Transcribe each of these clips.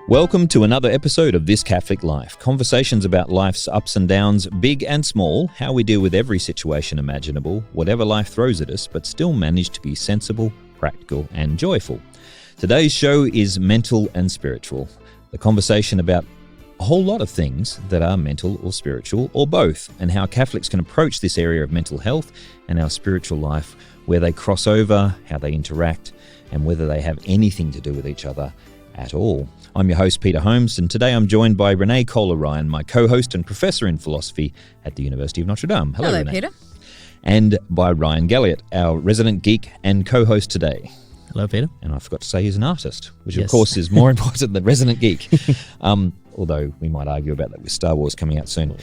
Welcome to another episode of This Catholic Life. Conversations about life's ups and downs, big and small, how we deal with every situation imaginable, whatever life throws at us, but still manage to be sensible, practical and joyful. Today's show is mental and spiritual. The conversation about a whole lot of things that are mental or spiritual or both, and how Catholics can approach this area of mental health and our spiritual life, where they cross over, how they interact, and whether they have anything to do with each other at all. I'm your host, Peter Holmes, and today I'm joined by Renée Köhler-Ryan, my co-host and professor in philosophy at the University of Notre Dame. Hello, Renée. Peter. And by Rian Galliott, our resident geek and co-host today. Hello, Peter. And I forgot to say he's an artist, which Yes. of course is more important than resident geek. Although we might argue about that with Star Wars coming out soon.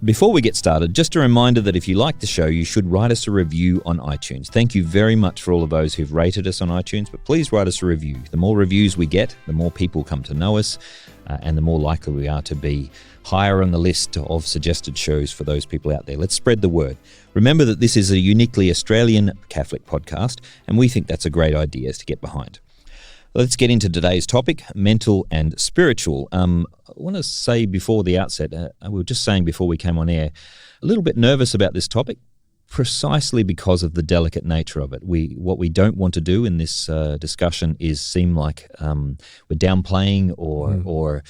Before we get started, just a reminder that if you like the show, you should write us a review on iTunes. Thank you very much for all of those who've rated us on iTunes, but please write us a review. The more reviews we get, the more people come to know us, and the more likely we are to be higher on the list of suggested shows for those people out there. Let's spread the word. Remember that this is a uniquely Australian Catholic podcast, and we think that's a great idea to get behind. Let's get into today's topic, mental and spiritual. I want to say before the outset, we were just saying before we came on air, a little bit nervous about this topic, precisely because of the delicate nature of it. What we don't want to do in this discussion is seem like we're downplaying or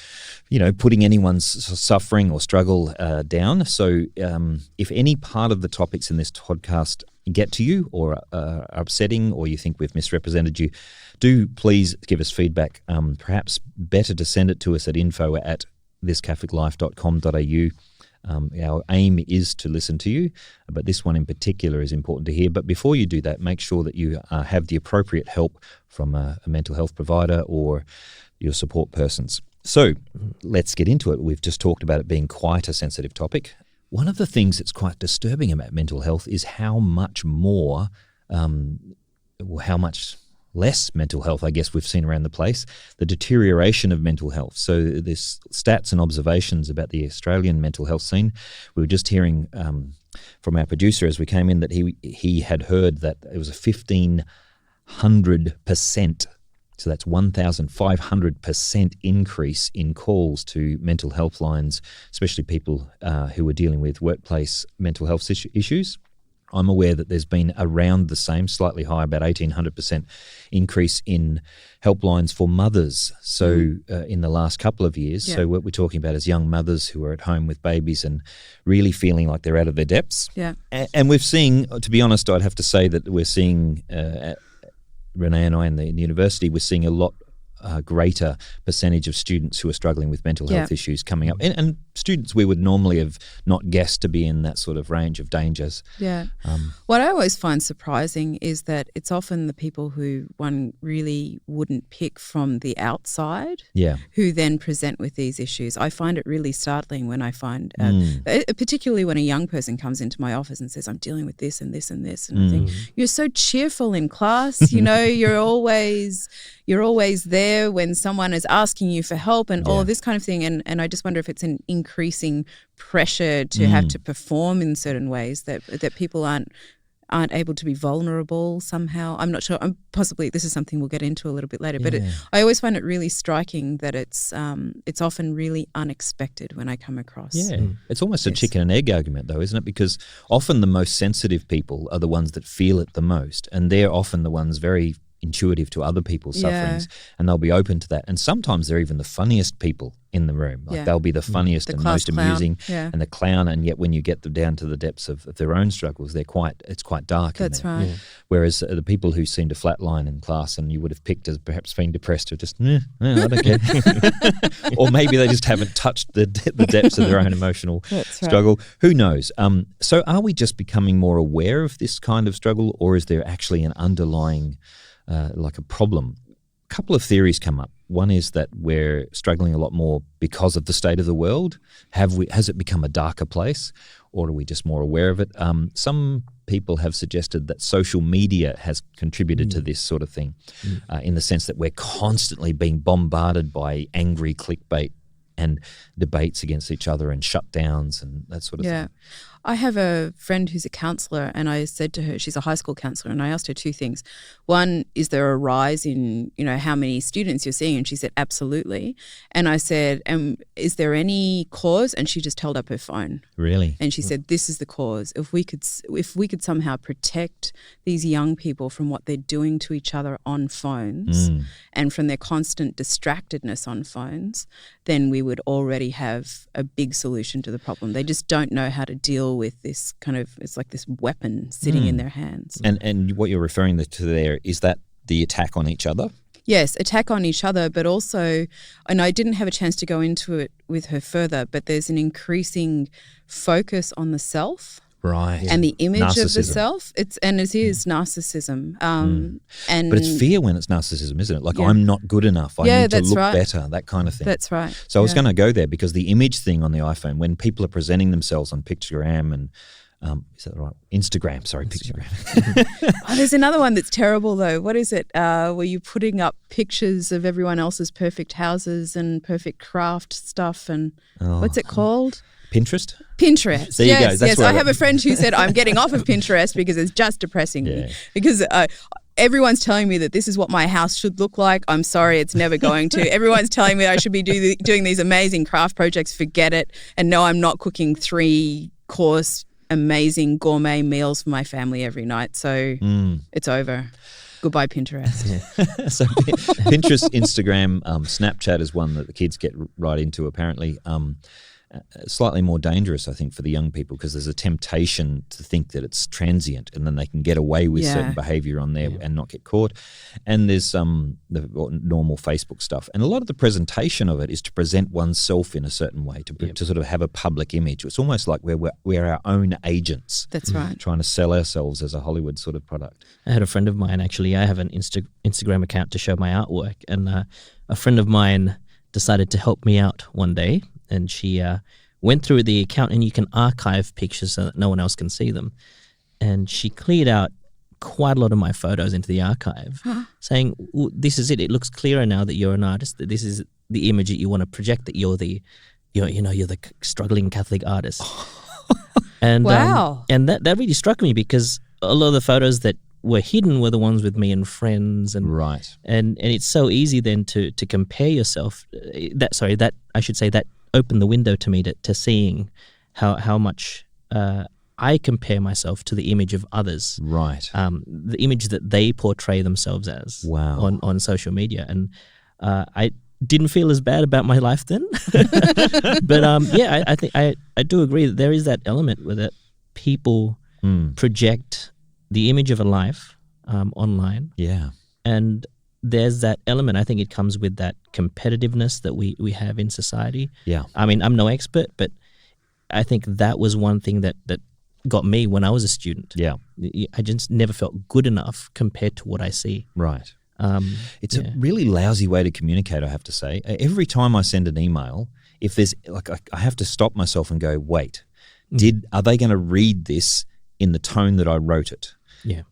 putting anyone's suffering or struggle down. So if any part of the topics in this podcast get to you or are upsetting, or you think we've misrepresented you, do please give us feedback. Perhaps better to send it to us at info@thiscatholiclife.com.au. Our aim is to listen to you, but this one in particular is important to hear. But before you do that, make sure that you have the appropriate help from a mental health provider or your support persons. So let's get into it. We've just talked about it being quite a sensitive topic. One of the things that's quite disturbing about mental health is how much more, how much less mental health, I guess, we've seen around the place, the deterioration of mental health. So there's stats and observations about the Australian mental health scene. We were just hearing from our producer as we came in that he had heard that it was a 1,500%, so that's 1,500% increase in calls to mental health lines, especially people who are dealing with workplace mental health issues. I'm aware that there's been around the same, slightly higher, about 1,800% increase in helplines for mothers. So in the last couple of years, so what we're talking about is young mothers who are at home with babies and really feeling like they're out of their depths. Yeah. And we've seen, to be honest, I'd have to say that we're seeing, Renée and I in the university, we're seeing a lot greater percentage of students who are struggling with mental health issues coming up, and students we would normally have not guessed to be in that sort of range of dangers. Yeah. What I always find surprising is that it's often the people who one really wouldn't pick from the outside who then present with these issues. I find it really startling when I find, particularly when a young person comes into my office and says, I'm dealing with this and this and this. And I think, you're so cheerful in class, you're always there when someone is asking you for help and all of this kind of thing. And I just wonder if it's an increasing pressure to have to perform in certain ways that people aren't able to be vulnerable somehow. I'm not sure. Possibly this is something we'll get into a little bit later. But I always find it really striking that it's often really unexpected when I come across. Yeah, it's almost a chicken and egg argument though, isn't it? Because often the most sensitive people are the ones that feel it the most, and they're often the ones very intuitive to other people's sufferings, and they'll be open to that. And sometimes they're even the funniest people in the room. Like they'll be the funniest and most amusing and the clown, and yet when you get them down to the depths of their own struggles, it's quite dark. That's right. Whereas the people who seem to flatline in class and you would have picked as perhaps being depressed are just, I don't care. Or maybe they just haven't touched the depths of their own emotional struggle. Who knows? So are we just becoming more aware of this kind of struggle, or is there actually an underlying like a problem? A couple of theories come up. One is that we're struggling a lot more because of the state of the world. Has it become a darker place, or are we just more aware of it? Some people have suggested that social media has contributed to this sort of thing, in the sense that we're constantly being bombarded by angry clickbait and debates against each other and shutdowns and that sort of thing. I have a friend who's a counsellor, and I said to her, she's a high school counsellor, and I asked her two things. One, is there a rise in, how many students you're seeing? And she said, absolutely. And I said, is there any cause? And she just held up her phone. Really? And she said, this is the cause. If we could somehow protect these young people from what they're doing to each other on phones and from their constant distractedness on phones, then we would already have a big solution to the problem. They just don't know how to deal with this kind of, it's like this weapon sitting in their hands. And what you're referring to there, is that the attack on each other? Yes, attack on each other, but also, and I didn't have a chance to go into it with her further, but there's an increasing focus on the self. Right. And the image narcissism. of the self. It is narcissism. But it's fear when it's narcissism, isn't it? Like, I'm not good enough. I need to look better, that kind of thing. That's right. So I was going to go there because the image thing on the iPhone, when people are presenting themselves on Pictogram and is that right? Instagram, sorry, Pictogram. There's another one that's terrible though. What is it? Where you're putting up pictures of everyone else's perfect houses and perfect craft stuff and what's it called? Pinterest? Pinterest. There you go. That's I have a friend who said, I'm getting off of Pinterest because it's just depressing me. Because everyone's telling me that this is what my house should look like. I'm sorry, it's never going to. Everyone's telling me I should be doing these amazing craft projects. Forget it. And no, I'm not cooking 3-course amazing gourmet meals for my family every night. So it's over. Goodbye, Pinterest. So Pinterest, Instagram, Snapchat is one that the kids get right into apparently. Slightly more dangerous, I think, for the young people because there's a temptation to think that it's transient and then they can get away with certain behaviour on there and not get caught. And there's the normal Facebook stuff. And a lot of the presentation of it is to present oneself in a certain way, to sort of have a public image. It's almost like we're our own agents. That's right. Trying to sell ourselves as a Hollywood sort of product. I had a friend of mine, actually, I have an Instagram account to show my artwork. And a friend of mine decided to help me out one day. And she went through the account, and you can archive pictures so that no one else can see them. And she cleared out quite a lot of my photos into the archive, saying, "This is it. It looks clearer now that you're an artist. That this is the image that you want to project. That you're the struggling Catholic artist." And wow. And that really struck me because a lot of the photos that were hidden were the ones with me and friends, and and it's so easy then to compare yourself. That opened the window to me to seeing how much I compare myself to the image of others. Right. The image that they portray themselves as. Wow. On social media, and I didn't feel as bad about my life then. But I think I do agree that there is that element where that people project the image of a life online. Yeah. And there's that element. I think it comes with that competitiveness that we have in society. Yeah. I mean, I'm no expert, but I think that was one thing that got me when I was a student. Yeah. I just never felt good enough compared to what I see. Right. It's a really lousy way to communicate, I have to say. Every time I send an email, if there's I have to stop myself and go, wait, are they going to read this in the tone that I wrote it? Yeah.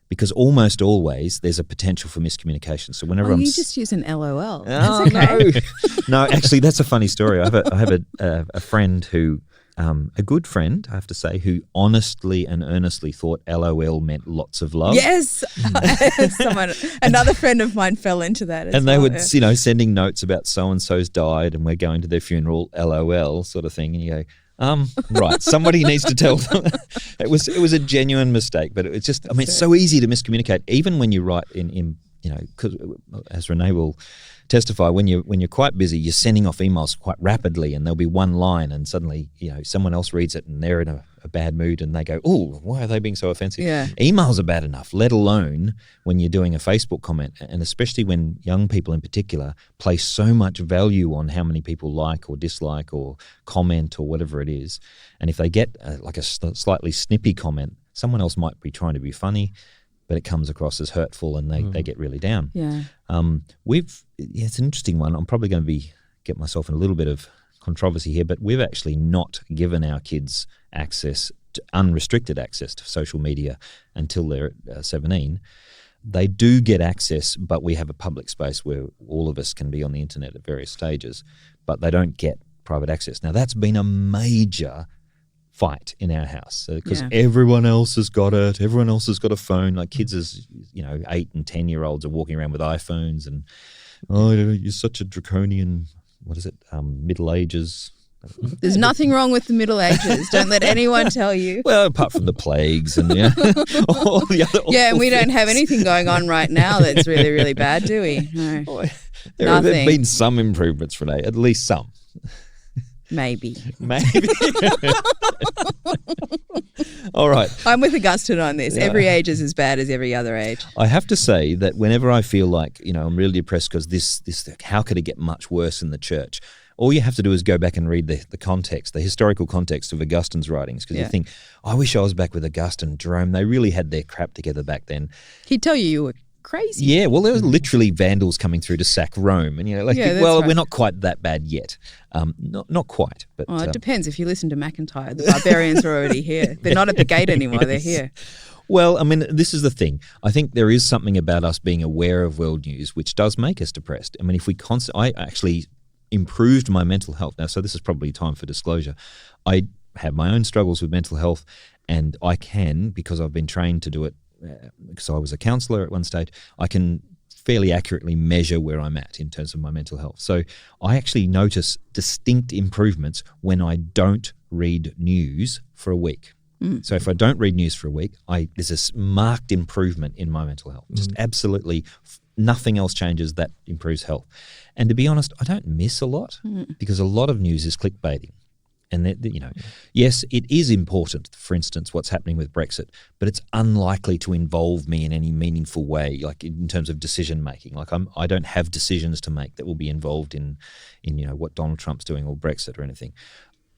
Because almost always there's a potential for miscommunication. So whenever you just use an LOL. Oh, okay. No, actually, that's a funny story. I have a friend who, a good friend, I have to say, who honestly and earnestly thought LOL meant lots of love. Yes. Another friend of mine fell into that as and they well, would, sending notes about so-and-so's died and we're going to their funeral, LOL sort of thing. And you go, right, somebody needs to tell them. It was a genuine mistake, but it's just, it's so easy to miscommunicate, even when you write in because as Renée will testify, when you're quite busy, you're sending off emails quite rapidly, and there'll be one line, and suddenly someone else reads it, and they're in a bad mood, and they go, "Oh, why are they being so offensive?" Yeah. Emails are bad enough, let alone when you're doing a Facebook comment, and especially when young people in particular place so much value on how many people like or dislike or comment or whatever it is, and if they get a slightly snippy comment, someone else might be trying to be funny, but it comes across as hurtful, and they get really down. Yeah. It's an interesting one. I'm probably going to get myself in a little bit of controversy here, but we've actually not given our kids unrestricted access to social media until they're 17. They do get access, but we have a public space where all of us can be on the internet at various stages, but they don't get private access. Now, that's been a major fight in our house because everyone else has got it. Everyone else has got a phone. Like kids as 8 and 10-year-olds are walking around with iPhones and you're such a draconian. What is it? Middle Ages. There's nothing wrong with the Middle Ages. Don't let anyone tell you. Well, apart from the plagues and all the other. Yeah, and we don't have anything going on right now that's really, really bad, do we? No. There have been some improvements, Renee. At least some. Maybe. All right. I'm with Augustine on this. Yeah. Every age is as bad as every other age. I have to say that whenever I feel like, I'm really depressed because this, how could it get much worse in the church? All you have to do is go back and read the context, the historical context of Augustine's writings, because you think, I wish I was back with Augustine, Jerome. They really had their crap together back then. He'd tell you were crazy. Yeah, well, there was literally vandals coming through to sack Rome, and we're not quite that bad yet. Not quite, but it depends. If you listen to McIntyre, the barbarians are already here. They're not at the gate anymore. They're here. Well, I mean, this is the thing. I think there is something about us being aware of world news which does make us depressed. I mean, if we I actually improved my mental health. Now, so this is probably time for disclosure. I have my own struggles with mental health, and I can, because I've been trained to do it, because I was a counsellor at one stage, I can fairly accurately measure where I'm at in terms of my mental health. So I actually notice distinct improvements when I don't read news for a week. So if I don't read news for a week, there's this marked improvement in my mental health. Just absolutely nothing else changes, that improves health. And to be honest, I don't miss a lot because a lot of news is clickbaiting. And, yes, it is important, for instance, what's happening with Brexit, but it's unlikely to involve me in any meaningful way, like in terms of decision making. Like I don't have decisions to make that will be involved in what Donald Trump's doing or Brexit or anything.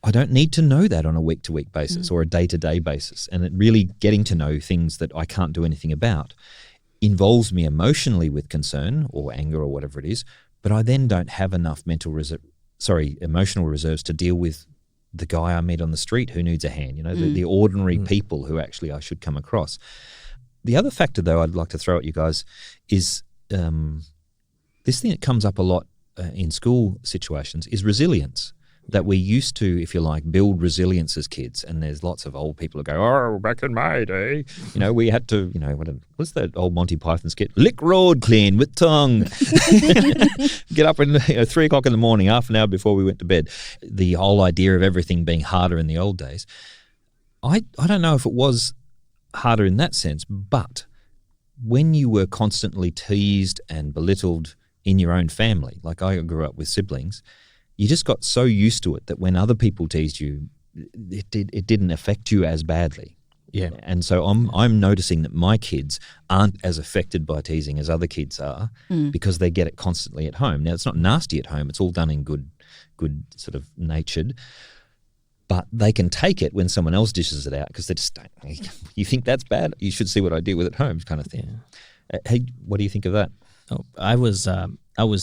I don't need to know that on a week-to-week basis or a day-to-day basis. And it really getting to know things that I can't do anything about involves me emotionally with concern or anger or whatever it is, but I then don't have enough emotional reserves to deal with the guy I met on the street who needs a hand, the ordinary people who actually I should come across. The other factor, though, I'd like to throw at you guys is this thing that comes up a lot in school situations is resilience. That we used to, if you like, build resilience as kids, and there's lots of old people who go, "Oh, back in my day, we had to, what's that old Monty Python skit? Lick road clean with tongue, get up at 3 o'clock in the morning, half an hour before we went to bed." The whole idea of everything being harder in the old days, I don't know if it was harder in that sense, but when you were constantly teased and belittled in your own family, like I grew up with siblings. You just got so used to it that when other people teased you, it didn't affect you as badly. Yeah. And so I'm noticing that my kids aren't as affected by teasing as other kids are because they get it constantly at home. Now, it's not nasty at home. It's all done in good sort of natured. But they can take it when someone else dishes it out because they just don't. You think that's bad? You should see what I deal with at home kind of thing. Yeah. Hey, what do you think of that? Oh, I was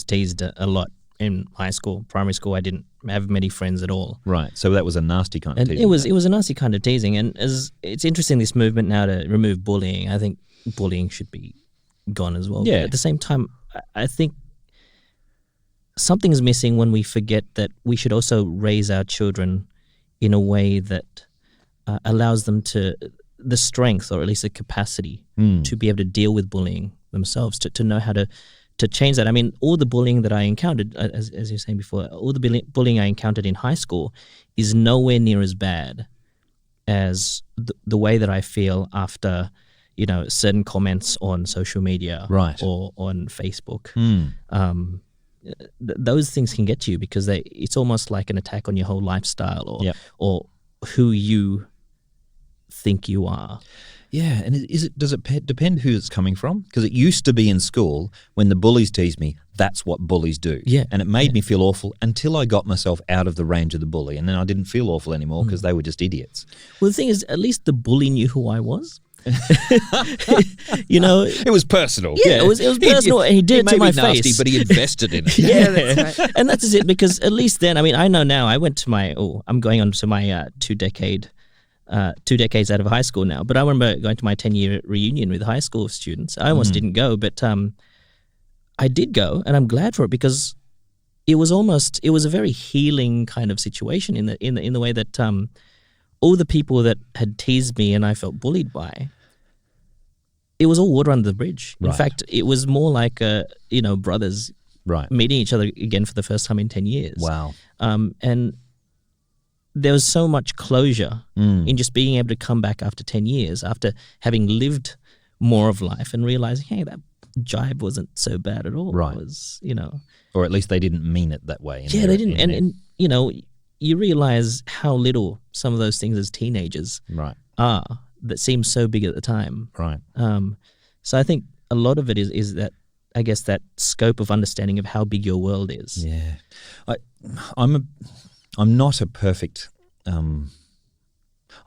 teased a lot. In high school, primary school, I didn't have many friends at all. Right, so that was a nasty kind of teasing. It was a nasty kind of teasing, and it's interesting this movement now to remove bullying. I think bullying should be gone as well. Yeah. But at the same time, I think something's missing when we forget that we should also raise our children in a way that allows them the strength, or at least the capacity, to be able to deal with bullying themselves, to know how to change that. I mean, all the bullying that I encountered, as you were saying before, all the bullying I encountered in high school is nowhere near as bad as the way that I feel after, certain comments on social media or on Facebook. Those things can get to you because it's almost like an attack on your whole lifestyle or who you think you are. Yeah, and does it depend who it's coming from? Because it used to be in school when the bullies teased me, that's what bullies do. Yeah. And it made me feel awful until I got myself out of the range of the bully, and then I didn't feel awful anymore because they were just idiots. Well, the thing is, at least the bully knew who I was. It was personal. Yeah, it was personal, and he did it to my face. Nasty, but he invested in it. Yeah, that's right. And that's it, because at least then, I mean, I know now. I went to I'm going on to my 2 decades out of high school now. But I remember going to my 10-year reunion with high school students. I almost didn't go, but I did go, and I'm glad for it because it was a very healing kind of situation in the way that all the people that had teased me and I felt bullied by, it was all water under the bridge. In fact, it was more like brothers meeting each other again for the first time in 10 years. Wow. And there was so much closure in just being able to come back after 10 years, after having lived more of life and realizing, hey, that jibe wasn't so bad at all. Right. It was, Or at least they didn't mean it that way. They didn't. And you realize how little some of those things as teenagers are that seem so big at the time. Right. So I think a lot of it is that, I guess, that scope of understanding of how big your world is. Yeah. I'm not a perfect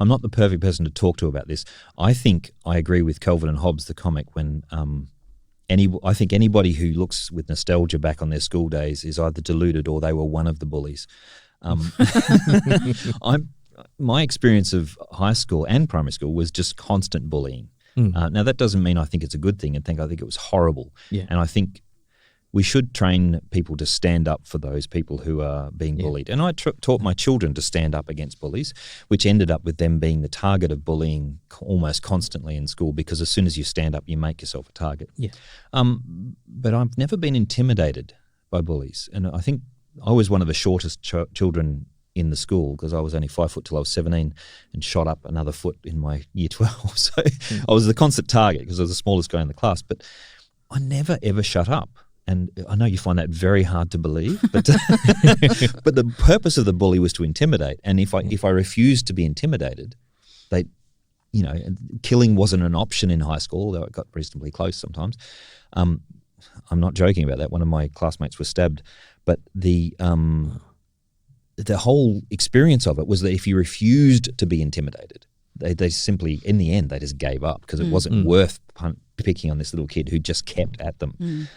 I'm not the perfect person to talk to about this. I think I agree with Kelvin and Hobbes, the comic, when I think anybody who looks with nostalgia back on their school days is either deluded or they were one of the bullies. My experience of high school and primary school was just constant bullying. Now, that doesn't mean I think it's a good thing. I think it was horrible. Yeah. And I think we should train people to stand up for those people who are being bullied. And I taught my children to stand up against bullies, which ended up with them being the target of bullying almost constantly in school, because as soon as you stand up, you make yourself a target. Yeah. But I've never been intimidated by bullies. And I think I was one of the shortest children in the school, because I was only 5 foot till I was 17 and shot up another foot in my year 12. So I was the constant target because I was the smallest guy in the class. But I never, ever shut up. And I know you find that very hard to believe, but but the purpose of the bully was to intimidate. And if I refused to be intimidated, killing wasn't an option in high school, although it got reasonably close sometimes. I'm not joking about that. One of my classmates was stabbed, but the whole experience of it was that if you refused to be intimidated, they simply, in the end, they just gave up, because it wasn't worth picking on this little kid who just kept at them.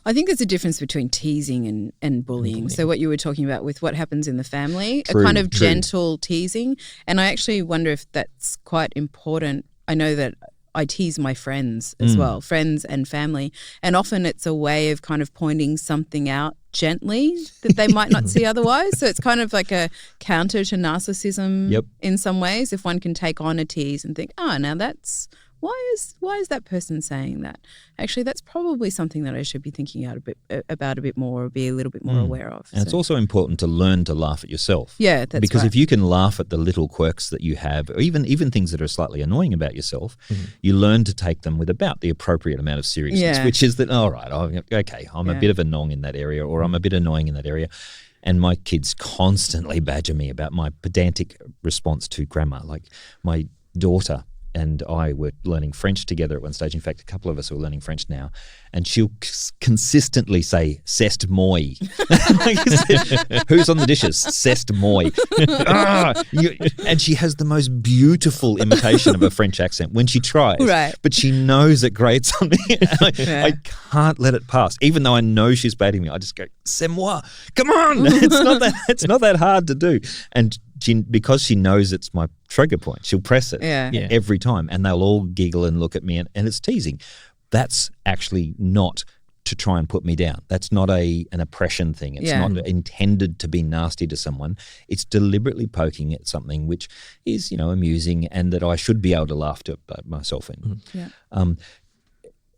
I think there's a difference between teasing and bullying. So what you were talking about with what happens in the family, a kind of gentle teasing. And I actually wonder if that's quite important. I know that I tease my friends as well, friends and family. And often it's a way of kind of pointing something out gently that they might not see otherwise. So it's kind of like a counter to narcissism in some ways, if one can take on a tease and think, now that's... Why is that person saying that? Actually, that's probably something that I should be thinking about a bit more, or be a little bit more aware of. And it's also important to learn to laugh at yourself. Yeah, that's because right. if you can laugh at the little quirks that you have, or even things that are slightly annoying about yourself, you learn to take them with about the appropriate amount of seriousness, which is that, all right, okay, I'm a bit of a nong in that area, or I'm a bit annoying in that area. And my kids constantly badger me about my pedantic response to grammar. Like my daughter and I were learning French together at one stage. In fact, a couple of us are learning French now. And she'll consistently say, "C'est moi." Who's on the dishes? "C'est moi." And she has the most beautiful imitation of a French accent when she tries. Right. But she knows it grates on me. I can't let it pass. Even though I know she's baiting me, I just go, "C'est moi." Come on. It's not that hard to do. And because she knows it's my trigger point, she'll press it every time, and they'll all giggle and look at me, and it's teasing. That's actually not to try and put me down. That's not an oppression thing. It's not intended to be nasty to someone. It's deliberately poking at something which is, amusing, and that I should be able to laugh to myself in.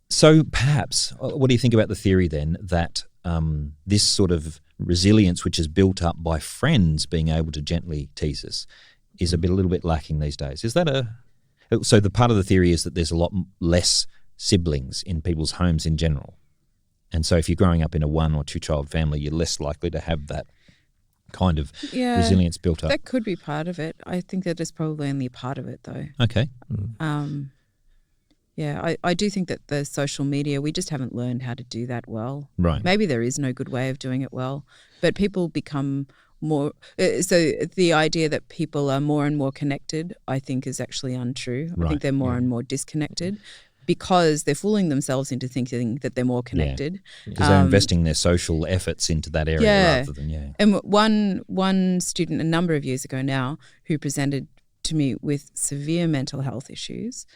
So perhaps, what do you think about the theory then that this sort of resilience, which is built up by friends being able to gently tease us, is a little bit lacking these days? Is that so the part of the theory is that there's a lot less siblings in people's homes in general, and so if you're growing up in a 1 or 2 child family, you're less likely to have that kind of resilience built up. That could be part of it. I think that is probably only part of it, though. Okay. I do think that the social media, we just haven't learned how to do that well. Right. Maybe there is no good way of doing it well, but people become more so the idea that people are more and more connected, I think, is actually untrue. I think they're more and more disconnected, because they're fooling themselves into thinking that they're more connected. Because they're investing their social efforts into that area rather than, And one student a number of years ago now who presented to me with severe mental health issues,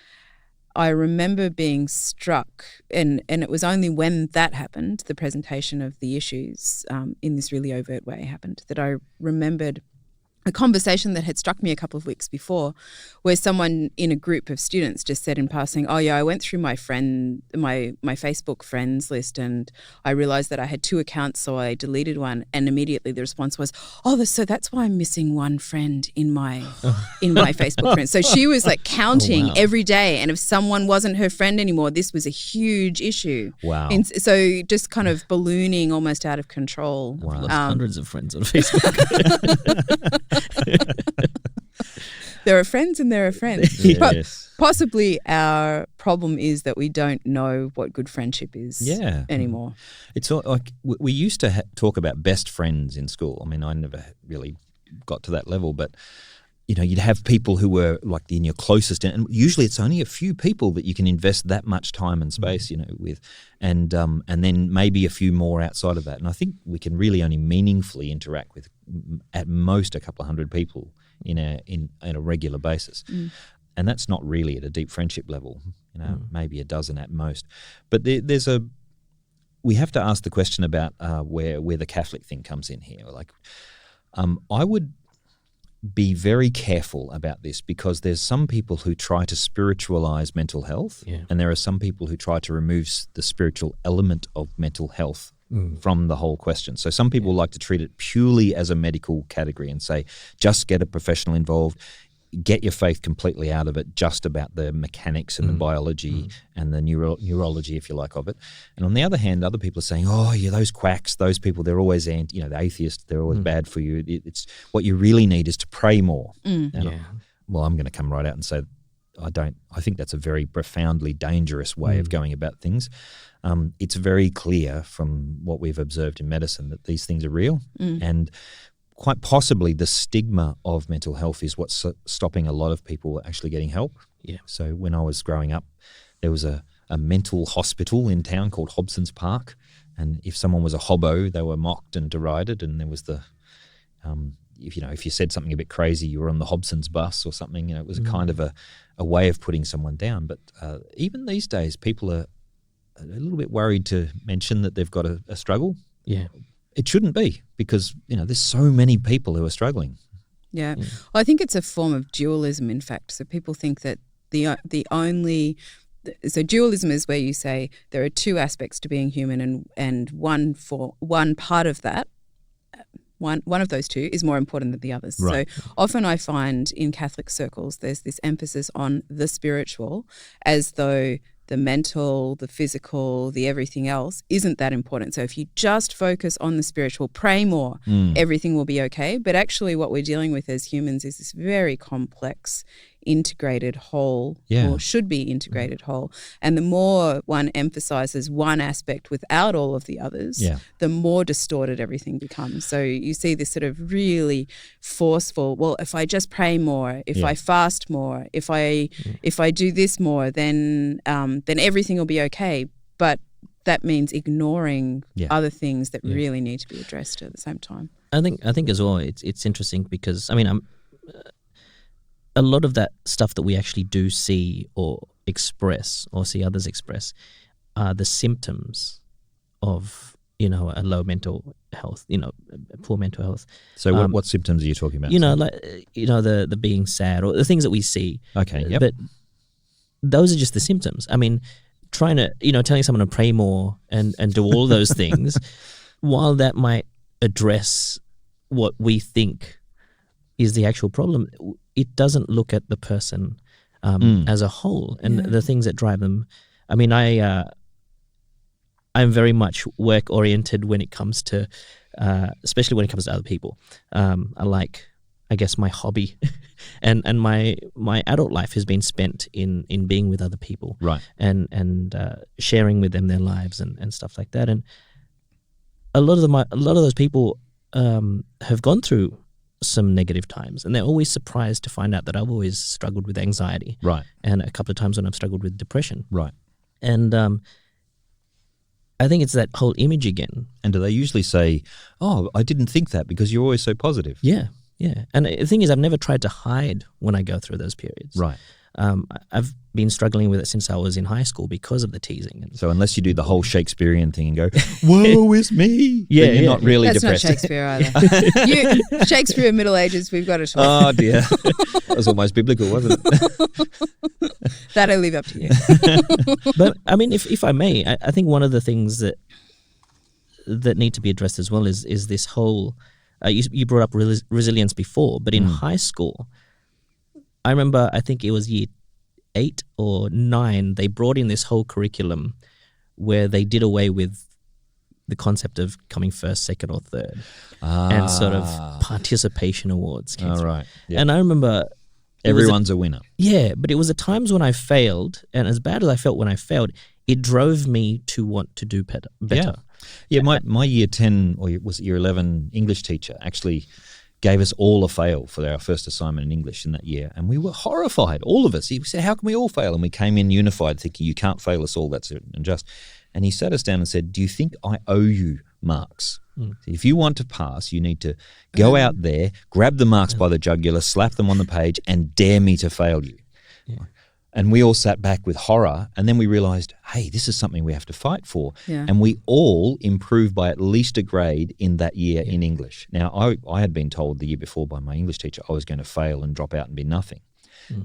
I remember being struck, and it was only when that happened, the presentation of the issues in this really overt way happened, that I remembered a conversation that had struck me a couple of weeks before, where someone in a group of students just said in passing, "Oh yeah, I went through my Facebook friends list and I realized that I had 2 accounts, so I deleted one." And immediately the response was, "Oh, so that's why I'm missing one friend in my Facebook friends." So she was like counting every day, and if someone wasn't her friend anymore, this was a huge issue. Wow! And so just kind of ballooning, almost out of control. Wow! I've lost hundreds of friends on Facebook. There are friends and there are friends. Yes. But possibly our problem is that we don't know what good friendship is anymore. It's like we used to talk about best friends in school. I mean, I never really got to that level, but you'd have people who were like in your closest, and usually it's only a few people that you can invest that much time and space, with, and then maybe a few more outside of that. And I think we can really only meaningfully interact with at most a couple of hundred people in a regular basis, and that's not really at a deep friendship level. Maybe a dozen at most. But we have to ask the question about where the Catholic thing comes in here. Like, I would be very careful about this, because there's some people who try to spiritualize mental health, and there are some people who try to remove the spiritual element of mental health from the whole question. So some people like to treat it purely as a medical category and say, just get a professional involved, get your faith completely out of it, just about the mechanics and the biology and the neurology, if you like, of it. And on the other hand, other people are saying, oh, yeah, those quacks, those people, they're always the atheists, they're always bad for you. It's what you really need is to pray more. I'm going to come right out and say, I think that's a very profoundly dangerous way of going about things. It's very clear from what we've observed in medicine that these things are real, and quite possibly the stigma of mental health is what's stopping a lot of people actually getting help. Yeah. So when I was growing up, there was a mental hospital in town called Hobson's Park, and if someone was a hobo, they were mocked and derided, and there was the if you said something a bit crazy, you were on the Hobson's bus or something. It was a kind of a way of putting someone down. But even these days, people are a little bit worried to mention that they've got a struggle. Yeah. It shouldn't be, because, there's so many people who are struggling. Yeah. Well, I think it's a form of dualism, in fact. So people think that so dualism is where you say there are 2 aspects to being human, and one part of that, one of those 2 is more important than the others. Right. So often I find in Catholic circles there's this emphasis on the spiritual, as though the mental, the physical, the everything else isn't that important. So if you just focus on the spiritual, pray more, everything will be okay. But actually what we're dealing with as humans is this very complex, integrated whole, or should be integrated whole. And the more one emphasizes one aspect without all of the others, the more distorted everything becomes. So you see this sort of really forceful, well, if I just pray more, if I fast more, if I do this more, then everything will be okay. But that means ignoring other things that really need to be addressed at the same time. I think as well, it's interesting because, a lot of that stuff that we actually do see or express or see others express are the symptoms of, a low mental health, poor mental health. So what symptoms are you talking about? The being sad or the things that we see. Okay, yep. But those are just the symptoms. I mean, trying to, telling someone to pray more and do all those things, while that might address what we think is the actual problem, it doesn't look at the person as a whole and the things that drive them. I mean, I'm very much work oriented when it comes to, especially when it comes to other people. I guess my hobby and my adult life has been spent in being with other people, right? And sharing with them their lives and stuff like that. And a lot of those people have gone through some negative times, and they're always surprised to find out that I've always struggled with anxiety, right? And a couple of times when I've struggled with depression, right? And I think it's that whole image again. And do they usually say, "Oh, I didn't think that because you're always so positive"? Yeah. And the thing is, I've never tried to hide when I go through those periods, right? I've been struggling with it since I was in high school because of the teasing. And so unless you do the whole Shakespearean thing and go, woe is me, then you're not really That's depressed. Not Shakespeare either. Shakespeare Middle Ages, we've got it all. Oh dear. That was almost biblical, wasn't it? That I leave up to you. But I mean, if I may, I think one of the things that need to be addressed as well is this whole, you brought up resilience before, but in high school, I remember, I think it was year 8 or 9, they brought in this whole curriculum where they did away with the concept of coming first, second, or third, and sort of participation awards came through. Right. Yep. And I remember everyone's a winner. Yeah, but it was the times when I failed, and as bad as I felt when I failed, it drove me to want to do better. Yeah, my year 10 or was it year 11 English teacher actually gave us all a fail for our first assignment in English in that year, and we were horrified, all of us. He said, how can we all fail? And we came in unified thinking, you can't fail us all, that's unjust. And he sat us down and said, do you think I owe you marks? If you want to pass, you need to go out there, grab the marks by the jugular, slap them on the page, and dare me to fail you. Yeah. And we all sat back with horror, and then we realised, hey, this is something we have to fight for. Yeah. And we all improved by at least a grade in that year in English. Now, I had been told the year before by my English teacher I was going to fail and drop out and be nothing.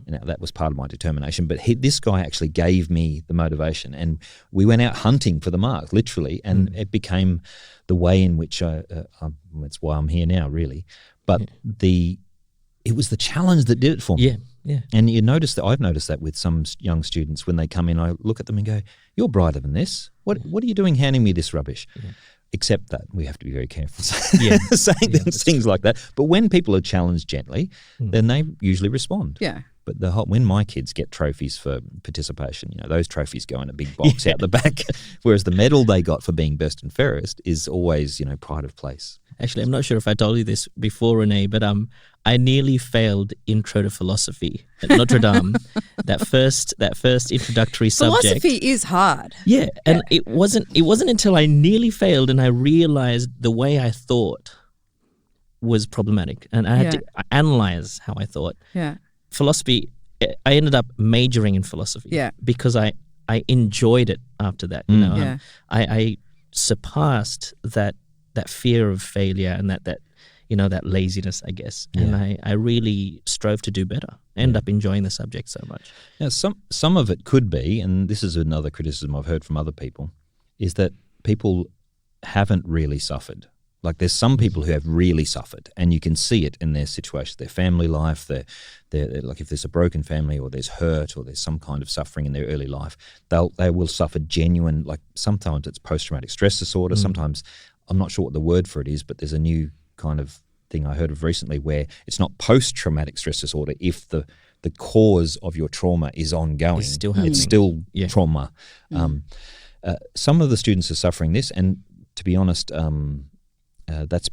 Now, that was part of my determination. But this guy actually gave me the motivation, and we went out hunting for the marks, literally, and it became the way in which that's why I'm here now, really. But it was the challenge that did it for me. Yeah. Yeah. And you notice that I've noticed that with some young students when they come in, I look at them and go, you're brighter than this. What are you doing handing me this rubbish? Yeah. Except that we have to be very careful saying things like that. But when people are challenged gently, then they usually respond. Yeah. But when my kids get trophies for participation, those trophies go in a big box out the back, whereas the medal they got for being best and fairest is always, pride of place. Actually, I'm not sure if I told you this before, Renee, but I nearly failed Intro to Philosophy at Notre Dame. that first introductory subject. Philosophy is hard. Yeah, and it wasn't until I nearly failed and I realized the way I thought was problematic, and I had to analyze how I thought. Yeah. Philosophy, I ended up majoring in philosophy because I enjoyed it after that. I surpassed that fear of failure and that laziness, I guess. And I really strove to do better. End up enjoying the subject so much. Now, some of it could be, and this is another criticism I've heard from other people, is that people haven't really suffered. Like there's some people who have really suffered, and you can see it in their situation, their family life, they're like if there's a broken family or there's hurt or there's some kind of suffering in their early life, they will suffer genuine, like sometimes it's post-traumatic stress disorder, sometimes I'm not sure what the word for it is, but there's a new kind of thing I heard of recently where it's not post-traumatic stress disorder if the cause of your trauma is ongoing. It's still happening. It's still trauma. Some of the students are suffering this, and to be honest, that's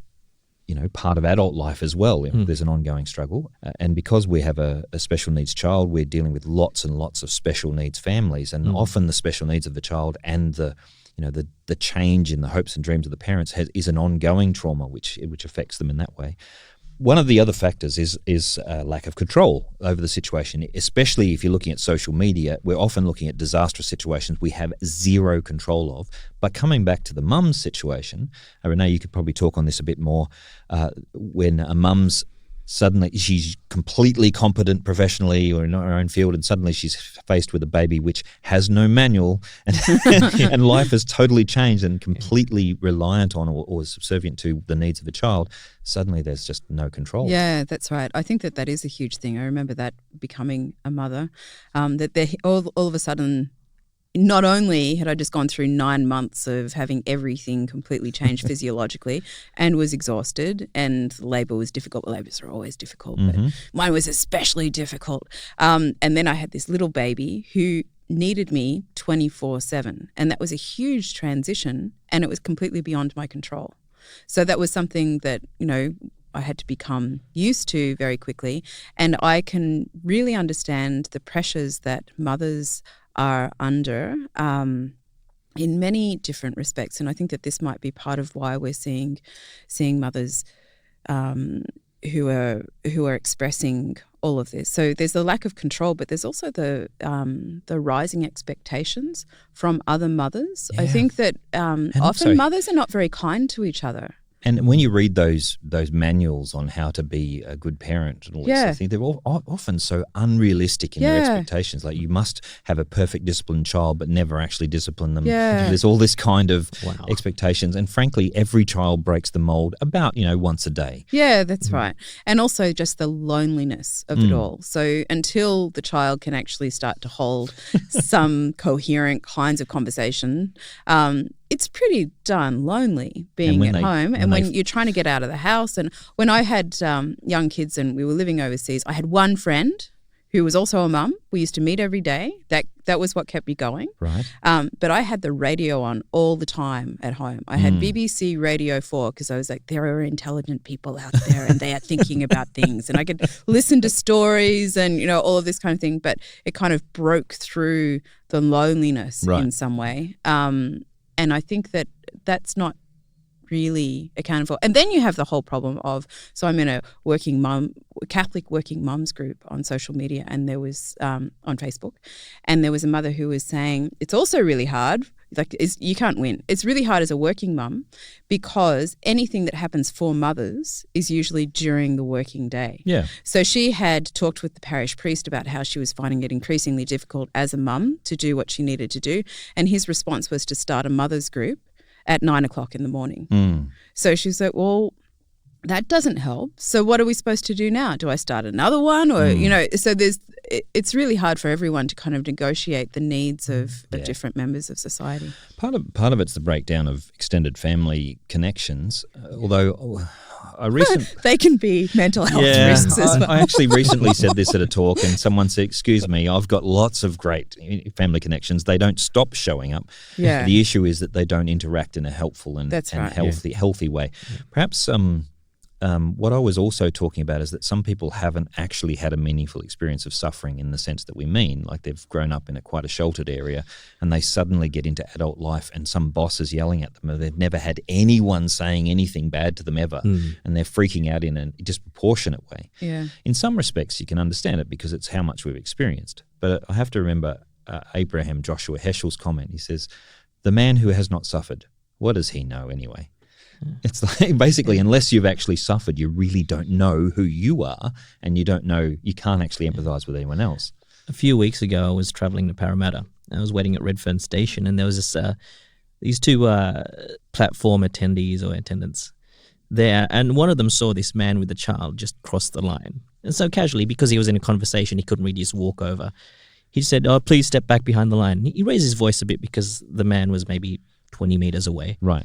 part of adult life as well. There's an ongoing struggle, and because we have a special needs child, we're dealing with lots and lots of special needs families, and often the special needs of the child and the change in the hopes and dreams of the parents is an ongoing trauma which affects them in that way. One of the other factors is lack of control over the situation, especially if you're looking at social media. We're often looking at disastrous situations we have zero control of. But coming back to the mum's situation, Renee, you could probably talk on this a bit more, when a mum's suddenly she's completely competent professionally or in her own field, and suddenly she's faced with a baby which has no manual and, and life has totally changed and completely reliant on or subservient to the needs of the child. Suddenly there's just no control. Yeah, that's right. I think that is a huge thing. I remember that becoming a mother, that all of a sudden, not only had I just gone through 9 months of having everything completely changed physiologically and was exhausted, and labour was difficult. Labours are always difficult, but mine was especially difficult. And then I had this little baby who needed me 24/7, and that was a huge transition, and it was completely beyond my control. So that was something that, I had to become used to very quickly, and I can really understand the pressures that mothers are under in many different respects, and I think that this might be part of why we're seeing mothers who are expressing all of this. So there's the lack of control, but there's also the rising expectations from other mothers. Yeah. I think that often mothers are not very kind to each other. And when you read those manuals on how to be a good parent and all this, I think they're all often so unrealistic in their expectations. Like, you must have a perfect disciplined child but never actually discipline them. Yeah. There's all this kind of expectations. And frankly, every child breaks the mold about, once a day. Yeah, that's right. And also just the loneliness of it all. So until the child can actually start to hold some coherent kinds of conversation, it's pretty darn lonely being at home. And when you're trying to get out of the house. And when I had young kids and we were living overseas, I had one friend who was also a mum. We used to meet every day. That was what kept me going. Right. But I had the radio on all the time at home. I had BBC Radio 4 because I was like, there are intelligent people out there and they are thinking about things. And I could listen to stories and, all of this kind of thing. But it kind of broke through the loneliness in some way. And I think that that's not really accounted for. And then you have the whole problem of, so I'm in a Catholic working mums group on social media, and there was on Facebook, and there was a mother who was saying it's also really hard. You can't win. It's really hard as a working mum because anything that happens for mothers is usually during the working day. Yeah. So she had talked with the parish priest about how she was finding it increasingly difficult as a mum to do what she needed to do. And his response was to start a mother's group at 9 o'clock in the morning. So she was like, well, that doesn't help. So what are we supposed to do now? Do I start another one? Or, so it's really hard for everyone to kind of negotiate the needs of different members of society. Part of it's the breakdown of extended family connections, although they can be mental health risks as well. I actually recently said this at a talk, and someone said, excuse me, I've got lots of great family connections. They don't stop showing up. Yeah. The issue is that they don't interact in a helpful and healthy way. Perhaps what I was also talking about is that some people haven't actually had a meaningful experience of suffering in the sense that we mean, like they've grown up in quite a sheltered area and they suddenly get into adult life and some boss is yelling at them and they've never had anyone saying anything bad to them ever and they're freaking out in a disproportionate way. Yeah. In some respects, you can understand it because it's how much we've experienced. But I have to remember Abraham Joshua Heschel's comment. He says, the man who has not suffered, what does he know anyway? It's like basically, unless you've actually suffered, you really don't know who you are, and you can't actually empathise with anyone else. A few weeks ago, I was travelling to Parramatta. I was waiting at Redfern Station, and there was these two platform attendees or attendants there, and one of them saw this man with a child just cross the line. And so casually, because he was in a conversation, he couldn't really just walk over. He said, "Oh, please step back behind the line." He raised his voice a bit because the man was maybe 20 metres away. Right.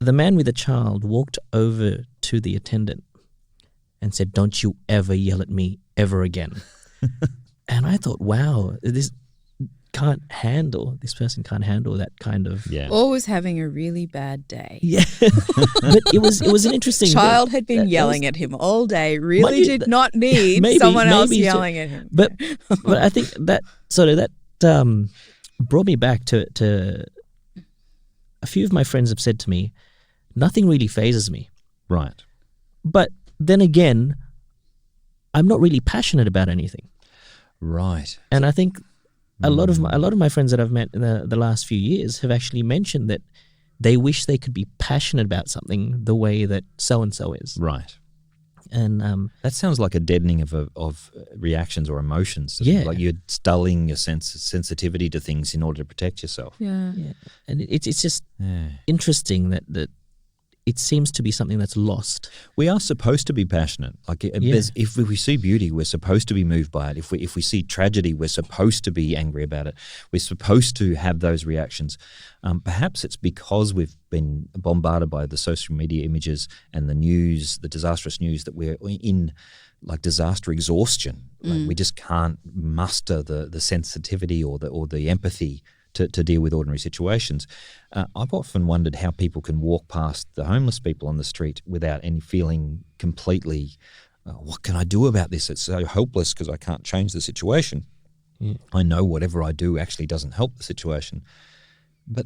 The man with the child walked over to the attendant and said, "Don't you ever yell at me ever again." And I thought, wow, this person can't handle that kind of... Yeah. Or was having a really bad day. Yeah. But it was an interesting... Child had been yelling at him all day, really did not need someone else yelling at him. But I think that brought me back to a few of my friends have said to me, nothing really phases me. Right. But then again, I'm not really passionate about anything. Right. And I think a lot of my friends that I've met in the last few years have actually mentioned that they wish they could be passionate about something the way that so-and-so is. Right. And that sounds like a deadening of reactions or emotions. Yeah. Like you're dulling your sensitivity to things in order to protect yourself. Yeah. And it's just interesting that it seems to be something that's lost. We are supposed to be passionate. Like if we see beauty, we're supposed to be moved by it. If we see tragedy, we're supposed to be angry about it. We're supposed to have those reactions. Perhaps it's because we've been bombarded by the social media images and the news, the disastrous news, that we're in like disaster exhaustion. Like we just can't muster the sensitivity or the empathy to deal with ordinary situations. I've often wondered how people can walk past the homeless people on the street without any feeling completely, what can I do about this? It's so hopeless because I can't change the situation. Yeah. I know whatever I do actually doesn't help the situation. But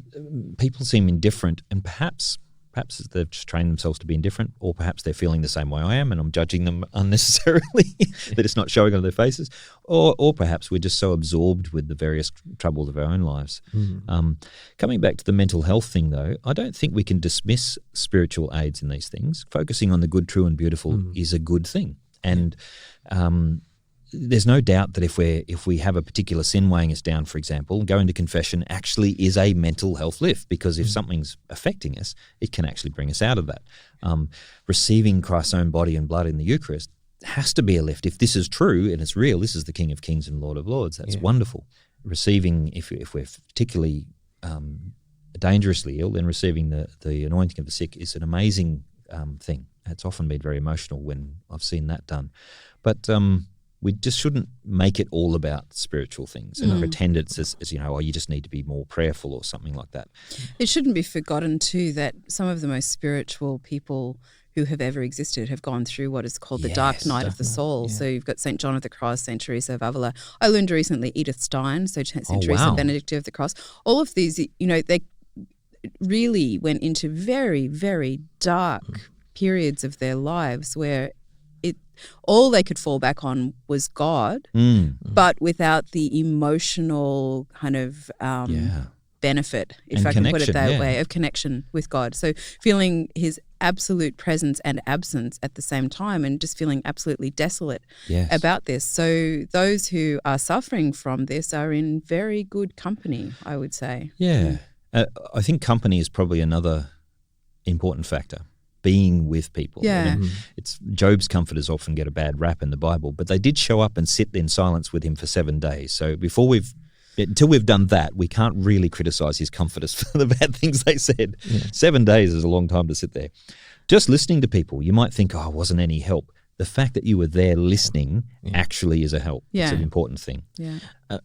people seem indifferent, and perhaps Perhaps they've just trained themselves to be indifferent, or perhaps they're feeling the same way I am and I'm judging them unnecessarily, that it's not showing on their faces. Or perhaps we're just so absorbed with the various troubles of our own lives. Coming back to the mental health thing, though, I don't think we can dismiss spiritual aids in these things. Focusing on the good, true and beautiful is a good thing. And there's no doubt that if we have a particular sin weighing us down, for example, going to confession actually is a mental health lift, because if something's affecting us, it can actually bring us out of that. Receiving Christ's own body and blood in the Eucharist has to be a lift. If this is true and it's real, this is the King of Kings and Lord of Lords. That's wonderful. Receiving, if we're particularly dangerously ill, then receiving the anointing of the sick is an amazing thing. It's often been very emotional when I've seen that done. But we just shouldn't make it all about spiritual things and pretend it's as you just need to be more prayerful or something like that. It shouldn't be forgotten too that some of the most spiritual people who have ever existed have gone through what is called the dark night of the soul. Yeah. So you've got St. John of the Cross, St. Teresa of Avila. I learned recently Edith Stein, so St. Teresa Benedict of the Cross. All of these, they really went into very, very dark periods of their lives where all they could fall back on was God, but without the emotional kind of benefit, if I can put it that way, of connection with God. So feeling his absolute presence and absence at the same time, and just feeling absolutely desolate about this. So those who are suffering from this are in very good company, I would say. Yeah. I think company is probably another important factor. Being with people. Yeah. It's Job's comforters often get a bad rap in the Bible, but they did show up and sit in silence with him for 7 days. So until we've done that, we can't really criticize his comforters for the bad things they said. 7 days is a long time to sit there. Just listening to people, you might think, it wasn't any help. The fact that you were there listening actually is a help. It's an important thing. Yeah. I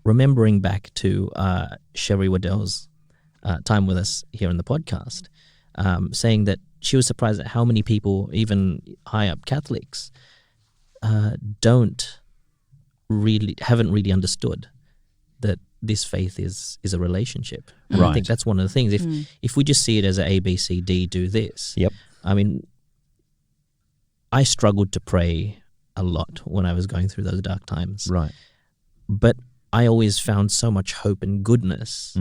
remembering back to Sherry Waddell's time with us here on the podcast, saying that she was surprised at how many people, even high up Catholics, haven't really understood that this faith is a relationship. And right. I think that's one of the things. If we just see it as a B, C, D, do this. Yep. I mean, I struggled to pray a lot when I was going through those dark times. Right. But I always found so much hope and goodness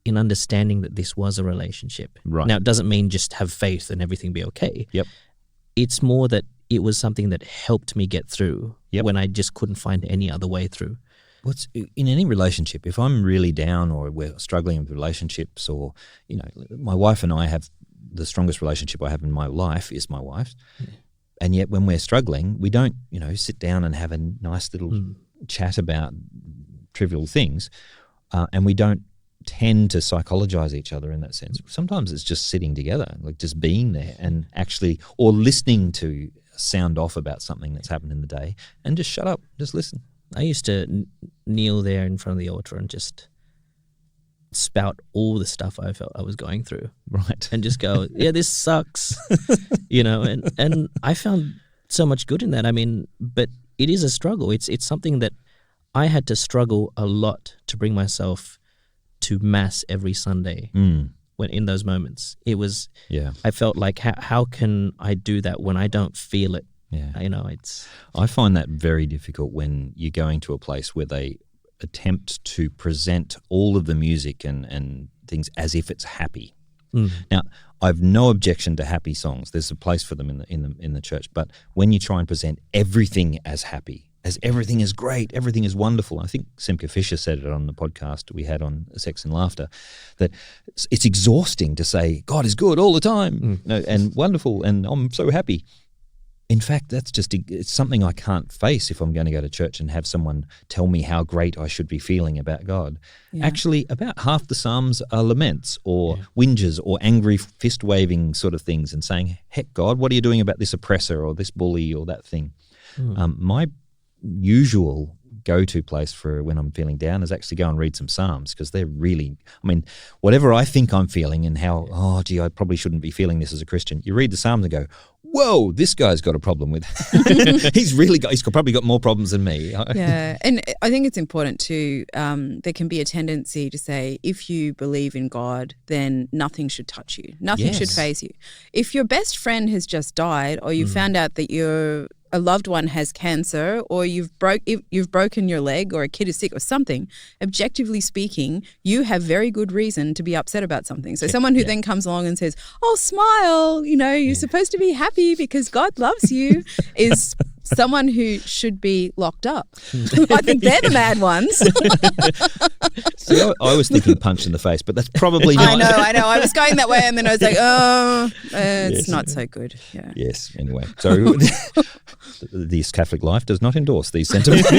in understanding that this was a relationship. Right. Now, it doesn't mean just have faith and everything be okay. Yep. It's more that it was something that helped me get through when I just couldn't find any other way through. In any relationship, if I'm really down or we're struggling with relationships, or, my wife and I have the strongest relationship I have in my life is my wife's. Yeah. And yet when we're struggling, we don't, sit down and have a nice little chat about trivial things. And we don't tend to psychologize each other in that sense. Sometimes it's just sitting together, like just being there and actually, or listening to sound off about something that's happened in the day and just shut up, just listen. I used to kneel there in front of the altar and just spout all the stuff I felt I was going through. Right. And just go, this sucks, and I found so much good in that. I mean, but it is a struggle. It's something that I had to struggle a lot to bring myself to Mass every Sunday. When in those moments, it was, I felt like, how can I do that when I don't feel it? Yeah. I find that very difficult when you're going to a place where they attempt to present all of the music and things as if it's happy. Now, I've no objection to happy songs. There's a place for them in the church. But when you try and present everything as happy, as everything is great, everything is wonderful. I think Simca Fisher said it on the podcast we had on Sex and Laughter, that it's exhausting to say God is good all the time and wonderful and I'm so happy. In fact, it's something I can't face if I'm going to go to church and have someone tell me how great I should be feeling about God. Yeah. Actually, about half the Psalms are laments or whinges or angry fist-waving sort of things and saying, heck, God, what are you doing about this oppressor or this bully or that thing? My usual go-to place for when I'm feeling down is actually go and read some Psalms, because they're really, whatever I think I'm feeling and how, I probably shouldn't be feeling this as a Christian, you read the Psalms and go, whoa, this guy's got a problem with he's probably got more problems than me. Yeah, and I think it's important too, there can be a tendency to say, if you believe in God, then nothing should touch you. Nothing should faze you. If your best friend has just died, or you found out that a loved one has cancer, or you've broken your leg, or a kid is sick or something, objectively speaking, you have very good reason to be upset about something. So someone who then comes along and says, oh, smile, you're supposed to be happy because God loves you, is someone who should be locked up. I think they're the mad ones. See, I was thinking punch in the face, but that's probably not. I know. I was going that way, and then I was like, it's not so good. Yeah. Yes, anyway. So this Catholic life does not endorse these sentiments.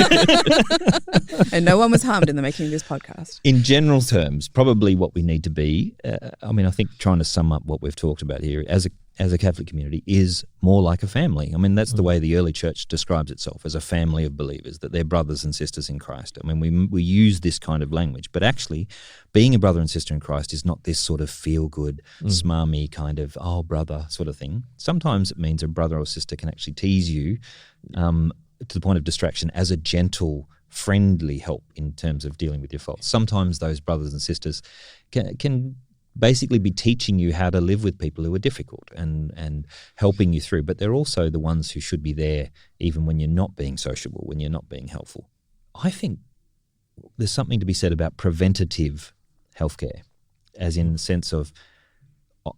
And no one was harmed in the making of this podcast. In general terms, probably what we need to be, I think trying to sum up what we've talked about here as a Catholic community is more like a family. I mean, that's the way the early church describes itself, as a family of believers, that they're brothers and sisters in Christ. I mean, we use this kind of language, but actually being a brother and sister in Christ is not this sort of feel-good, smarmy kind of, oh, brother sort of thing. Sometimes it means a brother or sister can actually tease you to the point of distraction as a gentle, friendly help in terms of dealing with your faults. Sometimes those brothers and sisters can basically be teaching you how to live with people who are difficult and helping you through, but they're also the ones who should be there even when you're not being sociable, when you're not being helpful. I think there's something to be said about preventative healthcare, as in the sense of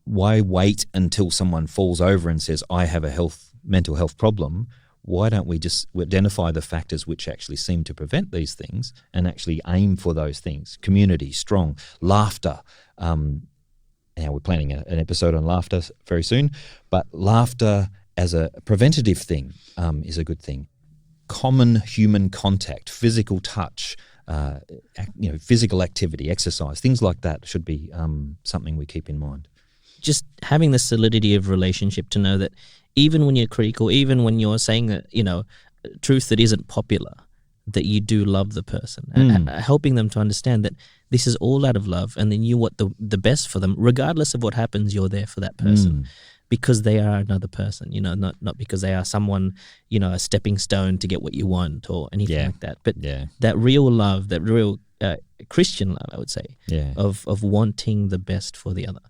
why wait until someone falls over and says, I have a mental health problem? Why don't we just identify the factors which actually seem to prevent these things and actually aim for those things? Community, strong, laughter. Now we're planning an episode on laughter very soon, but laughter as a preventative thing is a good thing. Common human contact, physical touch, physical activity, exercise, things like that should be something we keep in mind. Just having the solidity of relationship to know that even when you're critical, even when you're saying that, truth that isn't popular, that you do love the person, and helping them to understand that this is all out of love, and then you want the best for them, regardless of what happens. You're there for that person because they are another person, not because they are someone, a stepping stone to get what you want or anything like that. But that real love, that real Christian love, I would say, of wanting the best for the other,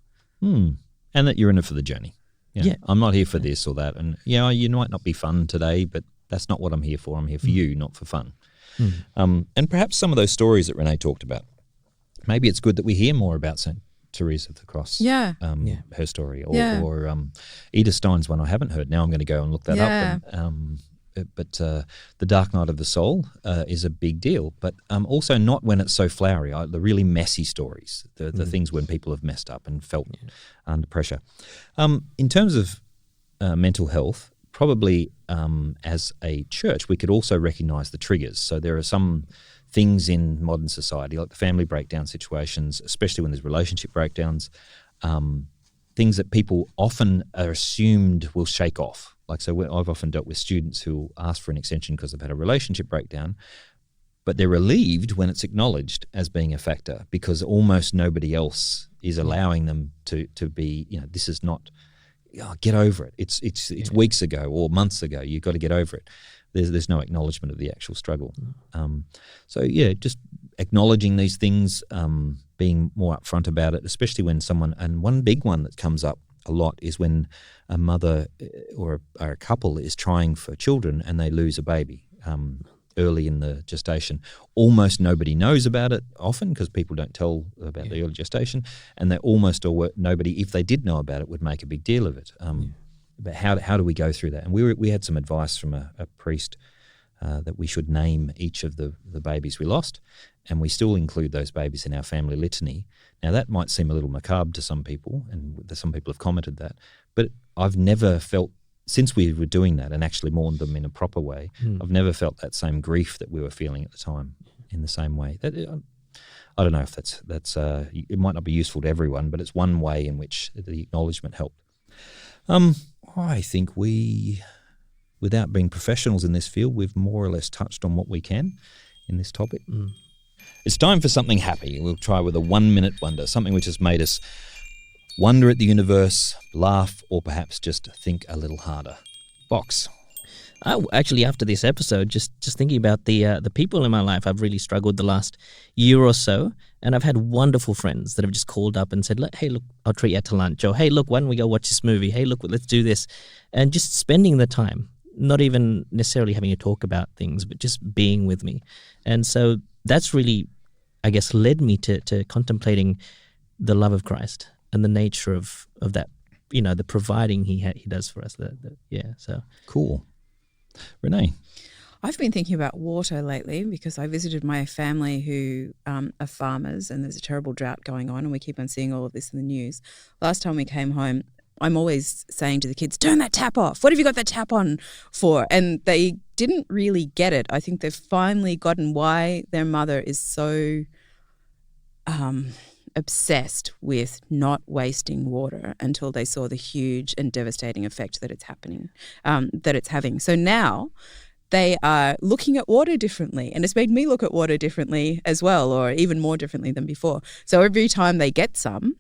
and that you're in it for the journey. I'm not here for this or that, and you might not be fun today, but that's not what I'm here for. I'm here for you, not for fun. And perhaps some of those stories that Renee talked about, maybe it's good that we hear more about St. Teresa of the Cross, her story, or Edith Stein's one I haven't heard. Now I'm going to go and look that up. But the Dark Night of the Soul is a big deal, but also not when it's so flowery. The really messy stories, the things when people have messed up and felt under pressure. In terms of mental health, probably as a church, we could also recognise the triggers. So there are some things in modern society, like the family breakdown situations, especially when there's relationship breakdowns, things that people often are assumed will shake off. Like, so I've often dealt with students who ask for an extension because they've had a relationship breakdown, but they're relieved when it's acknowledged as being a factor because almost nobody else is allowing them to be, this is not, get over it. It's weeks ago or months ago. You've got to get over it. There's no acknowledgement of the actual struggle. Just acknowledging these things, being more upfront about it, especially when someone, and one big one that comes up a lot is when a mother or a couple is trying for children and they lose a baby early in the gestation. Almost nobody knows about it often because people don't tell about the early gestation, and they almost nobody, if they did know about it, would make a big deal of it. But how do we go through that? And we had some advice from a priest that we should name each of the babies we lost, and we still include those babies in our family litany. Now, that might seem a little macabre to some people, and some people have commented that, but I've never felt, since we were doing that and actually mourned them in a proper way, I've never felt that same grief that we were feeling at the time in the same way. I don't know if that's it might not be useful to everyone, but it's one way in which the acknowledgement helped. I think without being professionals in this field, we've more or less touched on what we can in this topic. It's time for something happy. We'll try with a 1-minute wonder, something which has made us wonder at the universe, laugh, or perhaps just think a little harder? Box. Actually, after this episode, just thinking about the people in my life, I've really struggled the last year or so, and I've had wonderful friends that have just called up and said, "Hey, look, I'll treat you out to lunch," or "Hey, look, why don't we go watch this movie? Hey, look, let's do this," and just spending the time, not even necessarily having to talk about things, but just being with me, and so that's really, I guess, led me to contemplating the love of Christ and the nature of that, the providing he does for us. So cool. Renee? I've been thinking about water lately because I visited my family who are farmers, and there's a terrible drought going on, and we keep on seeing all of this in the news. Last time we came home, I'm always saying to the kids, turn that tap off. What have you got that tap on for? And they didn't really get it. I think they've finally gotten why their mother is so obsessed with not wasting water until they saw the huge and devastating effect that it's having. So now they are looking at water differently, and it's made me look at water differently as well, or even more differently than before. So every time they get some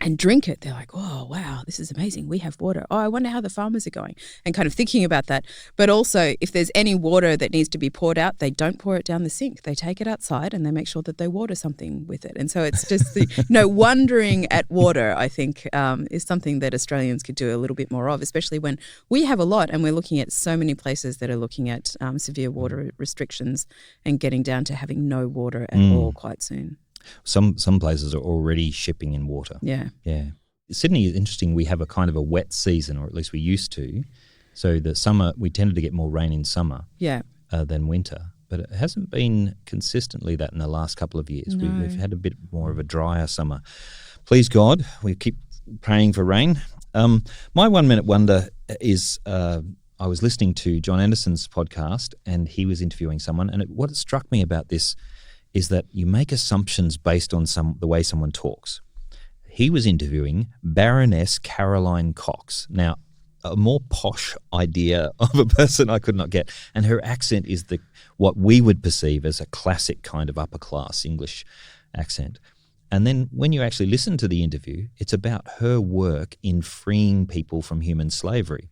and drink it, they're like, oh, wow, this is amazing. We have water. Oh, I wonder how the farmers are going, and kind of thinking about that. But also, if there's any water that needs to be poured out, they don't pour it down the sink. They take it outside and they make sure that they water something with it. And so it's just, wondering at water, I think, is something that Australians could do a little bit more of, especially when we have a lot and we're looking at so many places that are looking at severe water restrictions and getting down to having no water at all quite soon. Some places are already shipping in water. Yeah. Sydney is interesting. We have a kind of a wet season, or at least we used to. So the summer, we tended to get more rain in summer than winter. But it hasn't been consistently that in the last couple of years. No. We've had a bit more of a drier summer. Please God, we keep praying for rain. My 1 minute wonder is I was listening to John Anderson's podcast, and he was interviewing someone. And what struck me about this is that you make assumptions based on the way someone talks. He was interviewing Baroness Caroline Cox. Now, a more posh idea of a person I could not get. And her accent is what we would perceive as a classic kind of upper class English accent. And then when you actually listen to the interview, it's about her work in freeing people from human slavery.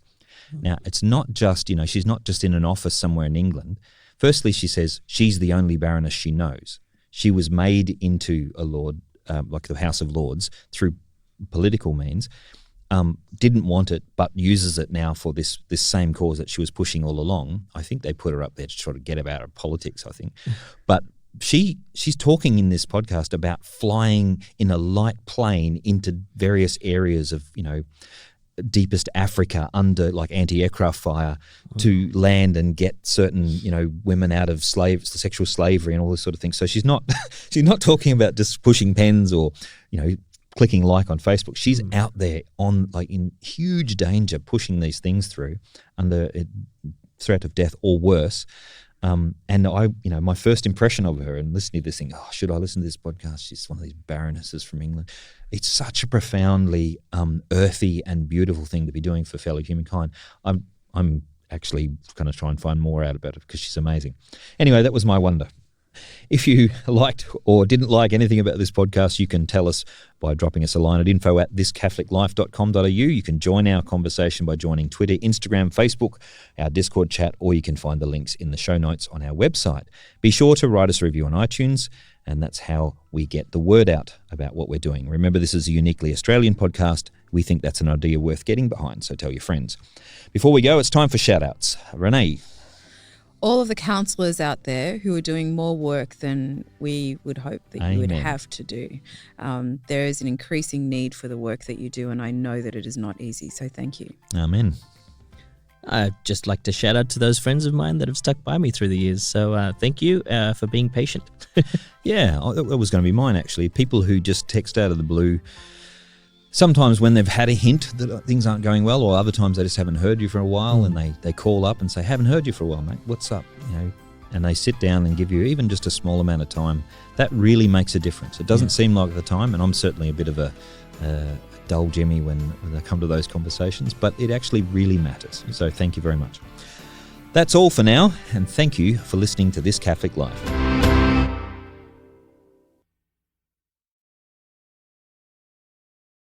Now, it's not just, she's not just in an office somewhere in England. Firstly, she says she's the only baroness she knows. She was made into a lord, like the House of Lords, through political means, didn't want it, but uses it now for this same cause that she was pushing all along. I think they put her up there to try to get her out of politics, I think. But she's talking in this podcast about flying in a light plane into various areas of, deepest Africa under like anti-aircraft fire to land and get certain, women out of sexual slavery and all this sort of thing. So she's not talking about just pushing pens or, clicking like on Facebook. She's out there in huge danger, pushing these things through under threat of death or worse. And my first impression of her and listening to this thing, should I listen to this podcast? She's one of these baronesses from England. It's such a profoundly earthy and beautiful thing to be doing for fellow humankind. I'm actually going to try and find more out about it because she's amazing. Anyway, that was my wonder. If you liked or didn't like anything about this podcast, you can tell us by dropping us a line at info@thiscatholiclife.com.au. You can join our conversation by joining Twitter, Instagram, Facebook, our Discord chat, or you can find the links in the show notes on our website. Be sure to write us a review on iTunes, and that's how we get the word out about what we're doing. Remember, this is a uniquely Australian podcast. We think that's an idea worth getting behind, so tell your friends. Before we go, it's time for shout-outs. Renee. All of the counsellors out there who are doing more work than we would hope that you would have to do. There is an increasing need for the work that you do, and I know that it is not easy, so thank you. Amen. I'd just like to shout out to those friends of mine that have stuck by me through the years. So thank you for being patient. Yeah, that was going to be mine, actually. People who just text out of the blue, sometimes when they've had a hint that things aren't going well, or other times they just haven't heard you for a while and they call up and say, haven't heard you for a while, mate, what's up? And they sit down and give you even just a small amount of time. That really makes a difference. It doesn't seem like at the time, and I'm certainly a bit of a dull Jimmy when they come to those conversations, but it actually really matters. So thank you very much. That's all for now, and thank you for listening to This Catholic Life.